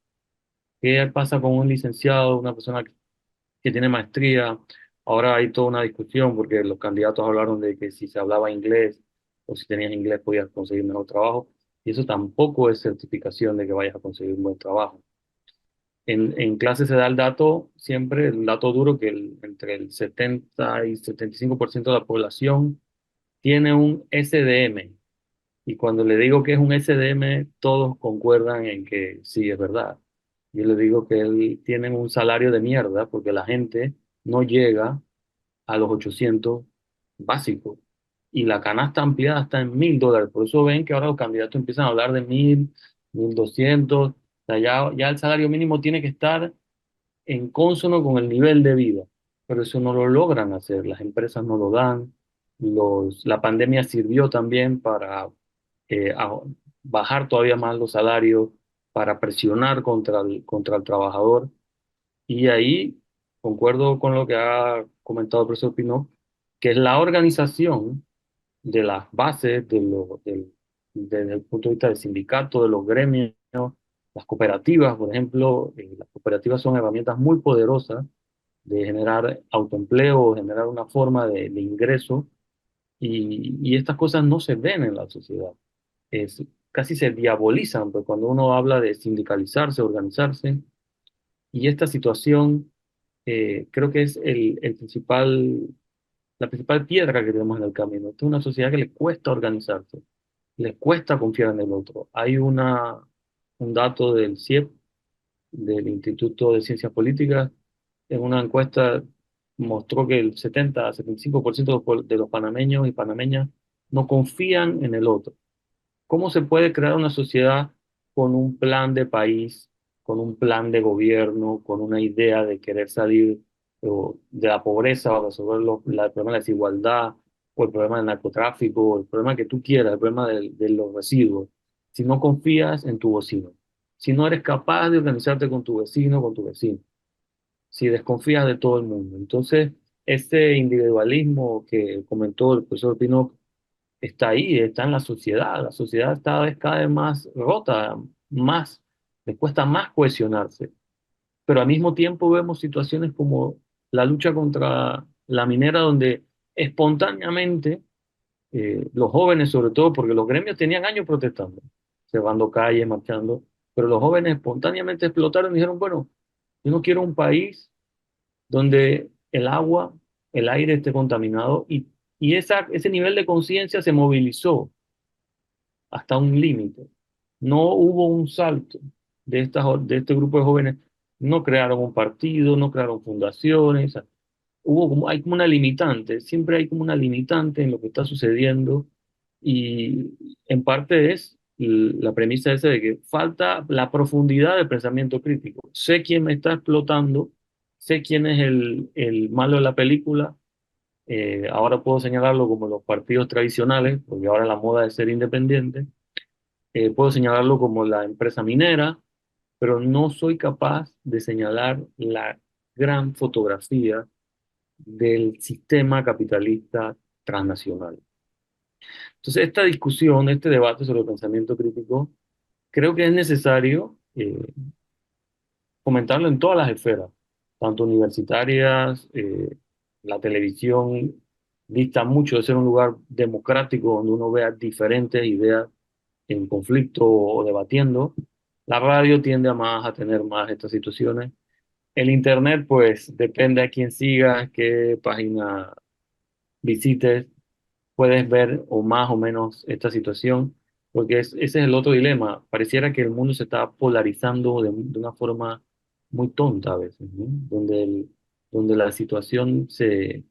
¿Qué pasa con un licenciado, una persona que tiene maestría? Ahora hay toda una discusión porque los candidatos hablaron de que si se hablaba inglés o si tenías inglés podías conseguir mejor trabajo y eso tampoco es certificación de que vayas a conseguir un buen trabajo. En clase se da el dato, siempre el dato duro, que entre el 70 y 75% de la población tiene un SDM. Y cuando le digo que es un SDM, todos concuerdan en que sí, es verdad. Yo le digo que él tiene un salario de mierda porque la gente no llega a los 800 básicos. Y la canasta ampliada está en $1.000. Por eso ven que ahora los candidatos empiezan a hablar de 1.000, 1.200. O sea, ya el salario mínimo tiene que estar en consono con el nivel de vida, pero eso no lo logran hacer, las empresas no lo dan, la pandemia sirvió también para bajar todavía más los salarios, para presionar contra el trabajador, y ahí concuerdo con lo que ha comentado el profesor Pinot, que es la organización de las bases, desde el punto de vista del sindicato, de los gremios, las cooperativas, por ejemplo. Las cooperativas son herramientas muy poderosas de generar autoempleo, generar una forma de ingreso, y estas cosas no se ven en la sociedad. Casi se diabolizan, pues, cuando uno habla de sindicalizarse, organizarse, y esta situación creo que es la principal piedra que tenemos en el camino. Esta es una sociedad que le cuesta organizarse, le cuesta confiar en el otro. Hay un dato del CIEP, del Instituto de Ciencias Políticas, en una encuesta mostró que el 70-75% de los panameños y panameñas no confían en el otro. ¿Cómo se puede crear una sociedad con un plan de país, con un plan de gobierno, con una idea de querer salir de la pobreza o resolver el problema de la desigualdad o el problema del narcotráfico o el problema que tú quieras, el problema de los residuos, si no confías en tu vecino, si no eres capaz de organizarte con tu vecino, con tu vecino, si desconfías de todo el mundo? Entonces, este individualismo que comentó el profesor Pino está ahí, está en la sociedad está cada vez más rota, más, le cuesta más cohesionarse, pero al mismo tiempo vemos situaciones como la lucha contra la minera, donde espontáneamente los jóvenes, sobre todo, porque los gremios tenían años protestando, cerrando calles, marchando, pero los jóvenes espontáneamente explotaron y dijeron, bueno, yo no quiero un país donde el agua, el aire esté contaminado, y Y ese nivel de conciencia se movilizó hasta un límite. No hubo un salto de este grupo de jóvenes. No crearon un partido, no crearon fundaciones. Hay como una limitante, siempre hay como una limitante en lo que está sucediendo y en parte es la premisa esa de que falta la profundidad del pensamiento crítico. Sé quién me está explotando, sé quién es el malo de la película. Ahora puedo señalarlo como los partidos tradicionales, porque ahora la moda es ser independiente. Puedo señalarlo como la empresa minera, pero no soy capaz de señalar la gran fotografía del sistema capitalista transnacional. Entonces, esta discusión, este debate sobre el pensamiento crítico, creo que es necesario comentarlo en todas las esferas, tanto universitarias, la televisión dista mucho de ser un lugar democrático donde uno vea diferentes ideas en conflicto o debatiendo. La radio tiende a más a tener más estas situaciones. El internet, pues, depende a quién sigas, qué página visites, puedes ver o más o menos esta situación, porque ese es el otro dilema. Pareciera que el mundo se está polarizando de una forma muy tonta a veces, ¿no? Donde la situación se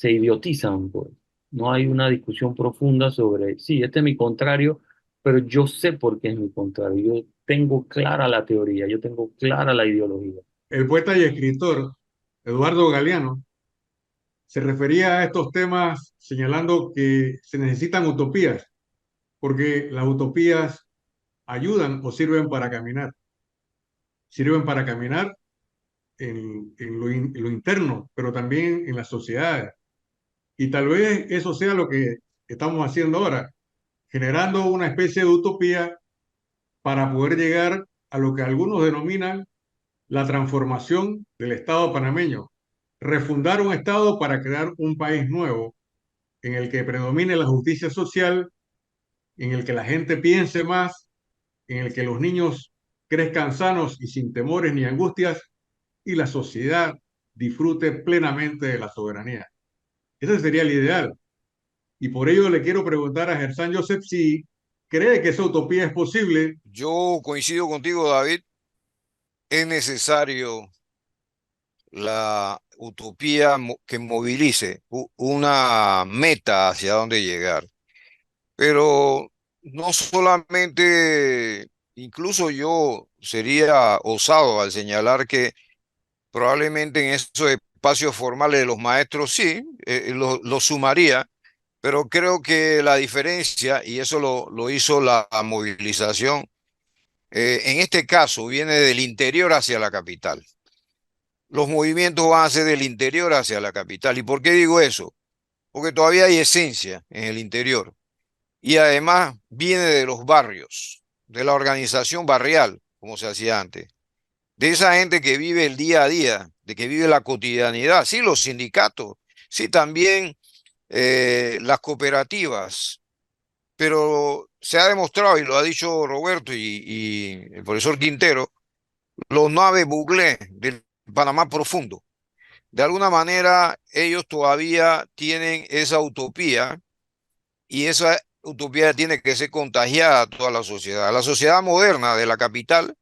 idiotizan, pues. No hay una discusión profunda sobre, sí, este es mi contrario, pero yo sé por qué es mi contrario. Yo tengo clara la teoría, yo tengo clara la ideología. El poeta y escritor Eduardo Galeano se refería a estos temas señalando que se necesitan utopías, porque las utopías ayudan o sirven para caminar. Sirven para caminar en lo interno, pero también en las sociedades. Y tal vez eso sea lo que estamos haciendo ahora, generando una especie de utopía para poder llegar a lo que algunos denominan la transformación del Estado panameño. Refundar un Estado para crear un país nuevo en el que predomine la justicia social, en el que la gente piense más, en el que los niños crezcan sanos y sin temores ni angustias y la sociedad disfrute plenamente de la soberanía. Ese sería el ideal. Y por ello le quiero preguntar a Gersan Joseph si cree que esa utopía es posible. Yo coincido contigo, David. Es necesario la utopía que movilice una meta hacia dónde llegar. Pero no solamente, incluso yo sería osado al señalar que probablemente en esos espacios formales de los maestros sí, lo sumaría, pero creo que la diferencia, y eso lo hizo la movilización, en este caso viene del interior hacia la capital. Los movimientos van a ser del interior hacia la capital. ¿Y por qué digo eso? Porque todavía hay esencia en el interior. Y además viene de los barrios, de la organización barrial, como se hacía antes. De esa gente que vive el día a día, de que vive la cotidianidad. Sí, los sindicatos, sí, también las cooperativas. Pero se ha demostrado, y lo ha dicho Roberto y el profesor Quintero, los nueve buclés del Panamá profundo. De alguna manera, ellos todavía tienen esa utopía y esa utopía tiene que ser contagiada a toda la sociedad. La sociedad moderna de la capital,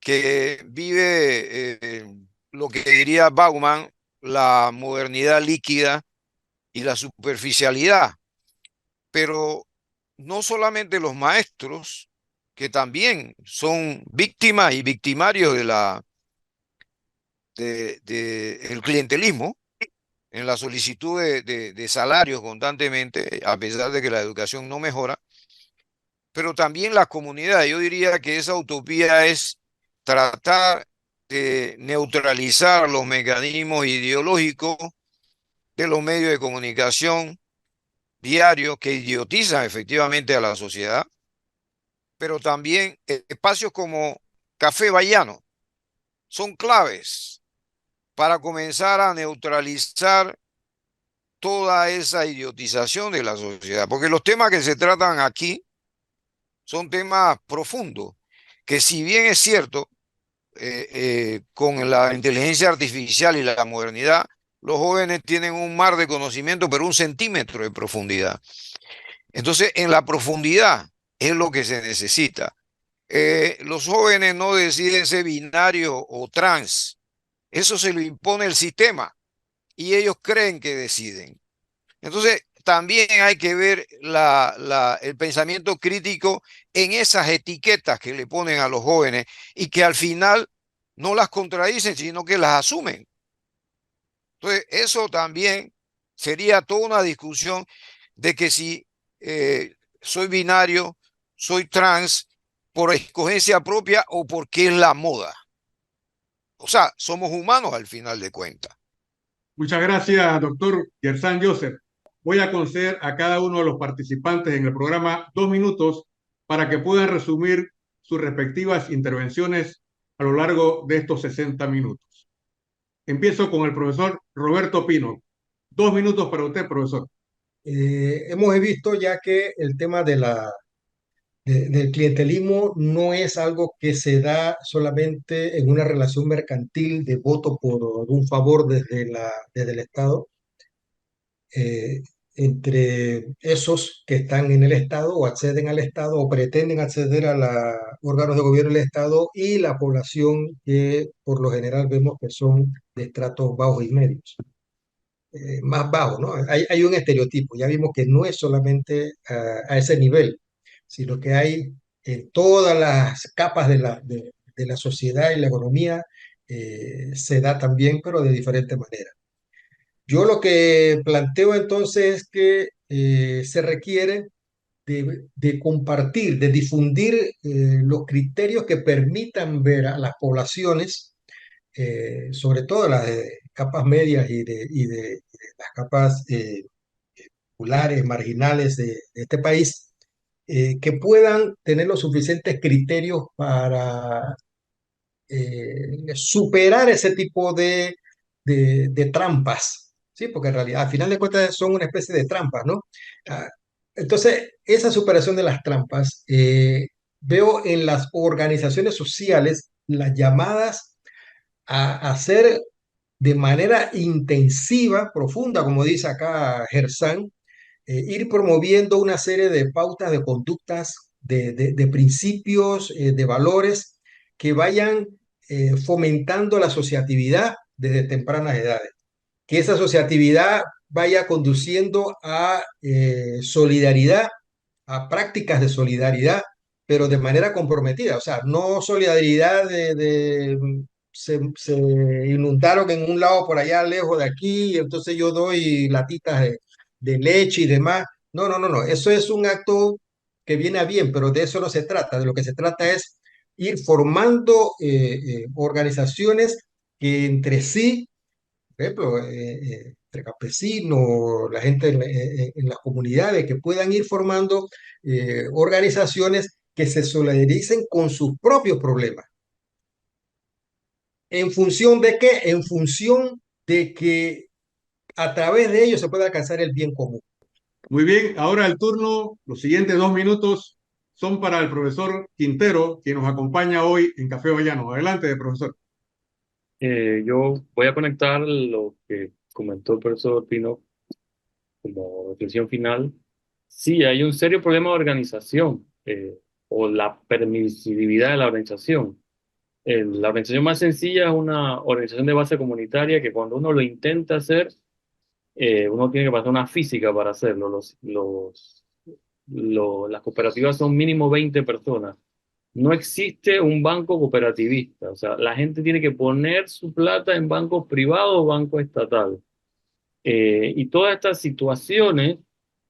que vive lo que diría Bauman, la modernidad líquida y la superficialidad. Pero no solamente los maestros, que también son víctimas y victimarios el clientelismo, en la solicitud de salarios constantemente, a pesar de que la educación no mejora, pero también las comunidades. Yo diría que esa utopía es tratar de neutralizar los mecanismos ideológicos de los medios de comunicación diarios que idiotizan efectivamente a la sociedad, pero también espacios como Café Bayano son claves para comenzar a neutralizar toda esa idiotización de la sociedad, porque los temas que se tratan aquí son temas profundos, que si bien es cierto, con la inteligencia artificial y la modernidad, los jóvenes tienen un mar de conocimiento, pero 1 centímetro de profundidad. Entonces, en la profundidad es lo que se necesita. Los jóvenes no deciden ser binario o trans. Eso se lo impone el sistema y ellos creen que deciden. Entonces, también hay que ver el pensamiento crítico en esas etiquetas que le ponen a los jóvenes y que al final no las contradicen, sino que las asumen. Entonces, eso también sería toda una discusión de que si soy binario, soy trans, por escogencia propia o porque es la moda. O sea, somos humanos al final de cuentas. Muchas gracias, doctor Gersan Joseph. Voy a conceder a cada uno de los participantes en el programa 2 minutos para que puedan resumir sus respectivas intervenciones a lo largo de estos 60 minutos. Empiezo con el profesor Roberto Pino. 2 minutos para usted, profesor. Hemos visto ya que el tema del clientelismo no es algo que se da solamente en una relación mercantil de voto por un favor desde el Estado, eh, entre esos que están en el Estado o acceden al Estado o pretenden acceder a los órganos de gobierno del Estado y la población que por lo general vemos que son de estratos bajos y medios. Más bajos, ¿no? Hay un estereotipo, ya vimos que no es solamente a ese nivel, sino que hay en todas las capas de la sociedad y la economía, se da también, pero de diferente manera. Yo lo que planteo entonces es que se requiere de compartir, de difundir los criterios que permitan ver a las poblaciones, sobre todo las de capas medias y de las capas populares, marginales de este país, que puedan tener los suficientes criterios para superar ese tipo de trampas, ¿sí? Porque en realidad, al final de cuentas, son una especie de trampas, ¿no? Ah, entonces, esa superación de las trampas, veo en las organizaciones sociales las llamadas a hacer de manera intensiva, profunda, como dice acá Gersan, ir promoviendo una serie de pautas, de conductas, de principios, de valores que vayan fomentando la asociatividad desde tempranas edades. Que esa asociatividad vaya conduciendo a solidaridad, a prácticas de solidaridad, pero de manera comprometida. O sea, no solidaridad se inundaron en un lado por allá lejos de aquí y entonces yo doy latitas de leche y demás. No, no, no, no. Eso es un acto que viene a bien, pero de eso no se trata. De lo que se trata es ir formando organizaciones que entre sí, por ejemplo, entre campesinos, la gente en las comunidades, que puedan ir formando organizaciones que se solidaricen con sus propios problemas. ¿En función de qué? En función de que a través de ellos se pueda alcanzar el bien común. Muy bien, ahora el turno, los siguientes 2 minutos son para el profesor Quintero, quien nos acompaña hoy en Café Vallano. Adelante, profesor. Yo voy a conectar lo que comentó el profesor Pino como reflexión final. Sí, hay un serio problema de organización, o la permisividad de la organización. La organización más sencilla es una organización de base comunitaria que cuando uno lo intenta hacer, uno tiene que pasar una física para hacerlo. Las cooperativas son mínimo 20 personas. No existe un banco cooperativista. O sea, la gente tiene que poner su plata en bancos privados o bancos estatales. Y todas estas situaciones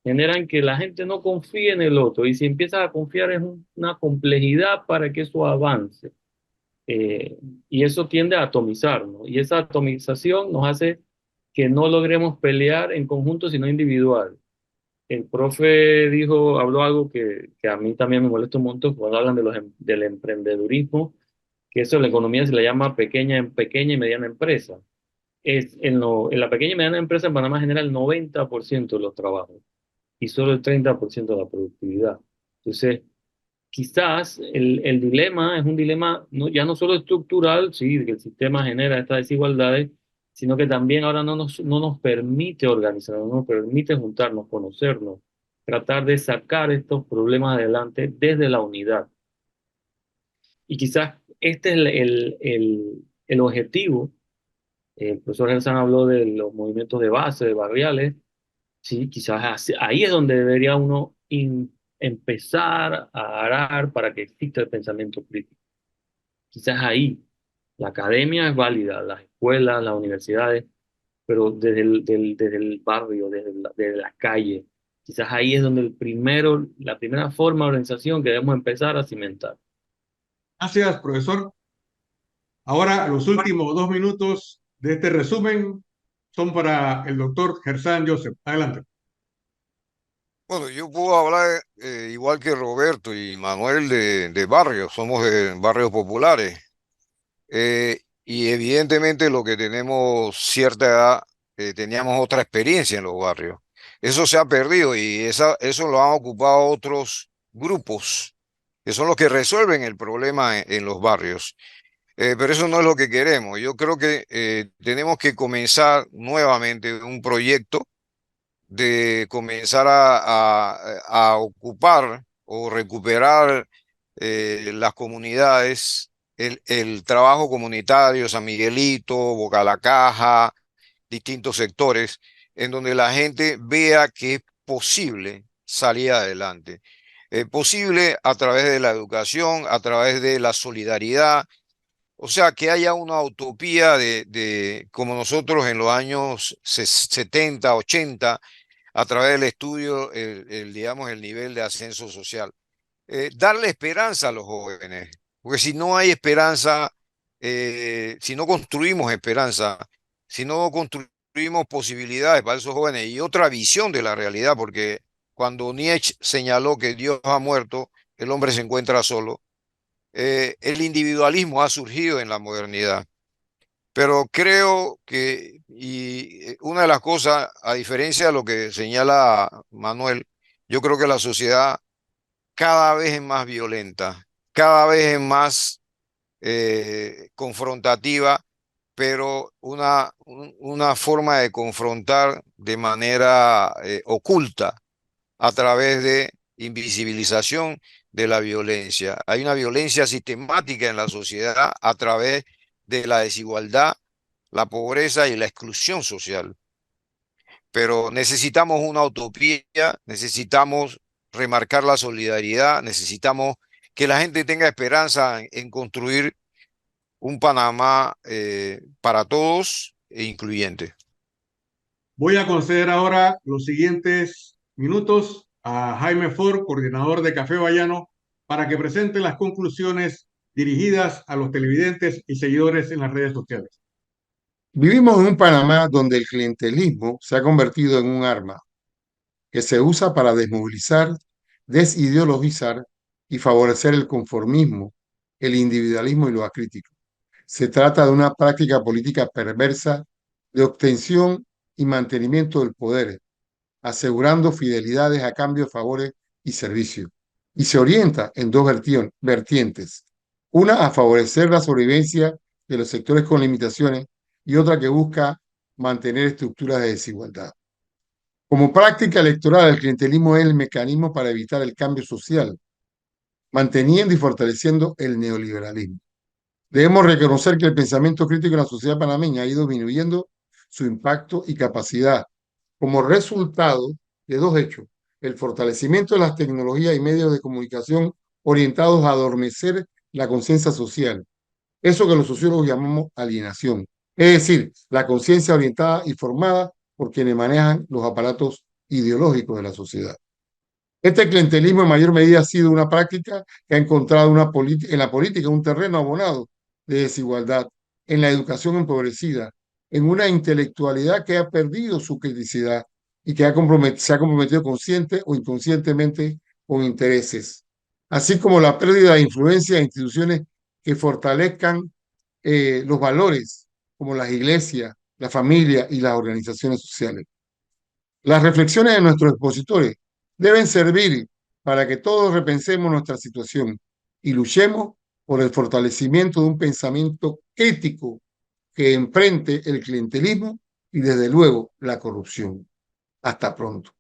generan que la gente no confíe en el otro. Y si empiezas a confiar es una complejidad para que eso avance. Y eso tiende a atomizar, ¿no? Y esa atomización nos hace que no logremos pelear en conjunto, sino individual. El profe habló algo que a mí también me molesta un montón cuando hablan del emprendedurismo, que eso en la economía se le llama pequeña y mediana empresa. En la pequeña y mediana empresa en Panamá genera el 90% de los trabajos y solo el 30% de la productividad. Entonces, quizás el dilema es un dilema ya no solo estructural, sí, que el sistema genera estas desigualdades, sino que también ahora no nos permite organizarnos, no nos permite juntarnos, conocernos, tratar de sacar estos problemas adelante desde la unidad. Y quizás este es el objetivo. El profesor Gersan habló de los movimientos de base, de barriales. Sí, quizás ahí es donde debería uno empezar a arar para que exista el pensamiento crítico. Quizás ahí la academia es válida, las escuelas, las universidades, pero desde el barrio, desde la calle. Quizás ahí es donde la primera forma de organización que debemos empezar a cimentar. Gracias, profesor. Ahora, los últimos 2 minutos de este resumen son para el doctor Gersan Joseph. Adelante. Bueno, yo puedo hablar igual que Roberto y Manuel de barrios, somos de barrios populares. Y evidentemente lo que tenemos cierta edad, teníamos otra experiencia en los barrios. Eso se ha perdido y eso lo han ocupado otros grupos, que son los que resuelven el problema en los barrios. Pero eso no es lo que queremos. Yo creo que tenemos que comenzar nuevamente un proyecto de comenzar a ocupar o recuperar las comunidades, el trabajo comunitario, San Miguelito, Boca la Caja, distintos sectores, en donde la gente vea que es posible salir adelante. Posible a través de la educación, a través de la solidaridad, o sea, que haya una utopía como nosotros en los años 70, 80, a través del estudio, digamos, el nivel de ascenso social. Darle esperanza a los jóvenes, porque si no hay esperanza, si no construimos esperanza, si no construimos posibilidades para esos jóvenes y otra visión de la realidad, porque cuando Nietzsche señaló que Dios ha muerto, el hombre se encuentra solo, el individualismo ha surgido en la modernidad. Pero creo que, y una de las cosas, a diferencia de lo que señala Manuel, yo creo que la sociedad cada vez es más violenta, cada vez es más confrontativa, pero una forma de confrontar de manera oculta a través de invisibilización de la violencia. Hay una violencia sistemática en la sociedad a través de la desigualdad, la pobreza y la exclusión social. Pero necesitamos una utopía, necesitamos remarcar la solidaridad, necesitamos que la gente tenga esperanza en construir un Panamá para todos e incluyente. Voy a conceder ahora los siguientes minutos a Jaime Ford, coordinador de Café Bayano, para que presente las conclusiones dirigidas a los televidentes y seguidores en las redes sociales. Vivimos en un Panamá donde el clientelismo se ha convertido en un arma que se usa para desmovilizar, desideologizar y favorecer el conformismo, el individualismo y lo acrítico. Se trata de una práctica política perversa de obtención y mantenimiento del poder, asegurando fidelidades a cambio de favores y servicios. Y se orienta en dos vertientes. Una a favorecer la sobrevivencia de los sectores con limitaciones y otra que busca mantener estructuras de desigualdad. Como práctica electoral, el clientelismo es el mecanismo para evitar el cambio social, manteniendo y fortaleciendo el neoliberalismo. Debemos reconocer que el pensamiento crítico en la sociedad panameña ha ido disminuyendo su impacto y capacidad como resultado de dos hechos: el fortalecimiento de las tecnologías y medios de comunicación orientados a adormecer la conciencia social, eso que los sociólogos llamamos alienación, es decir, la conciencia orientada y formada por quienes manejan los aparatos ideológicos de la sociedad. Este clientelismo en mayor medida ha sido una práctica que ha encontrado en la política un terreno abonado de desigualdad, en la educación empobrecida, en una intelectualidad que ha perdido su criticidad y que se ha comprometido consciente o inconscientemente con intereses, así como la pérdida de influencia de instituciones que fortalezcan los valores como las iglesias, la familia y las organizaciones sociales. Las reflexiones de nuestros expositores deben servir para que todos repensemos nuestra situación y luchemos por el fortalecimiento de un pensamiento crítico que enfrente el clientelismo y desde luego la corrupción. Hasta pronto.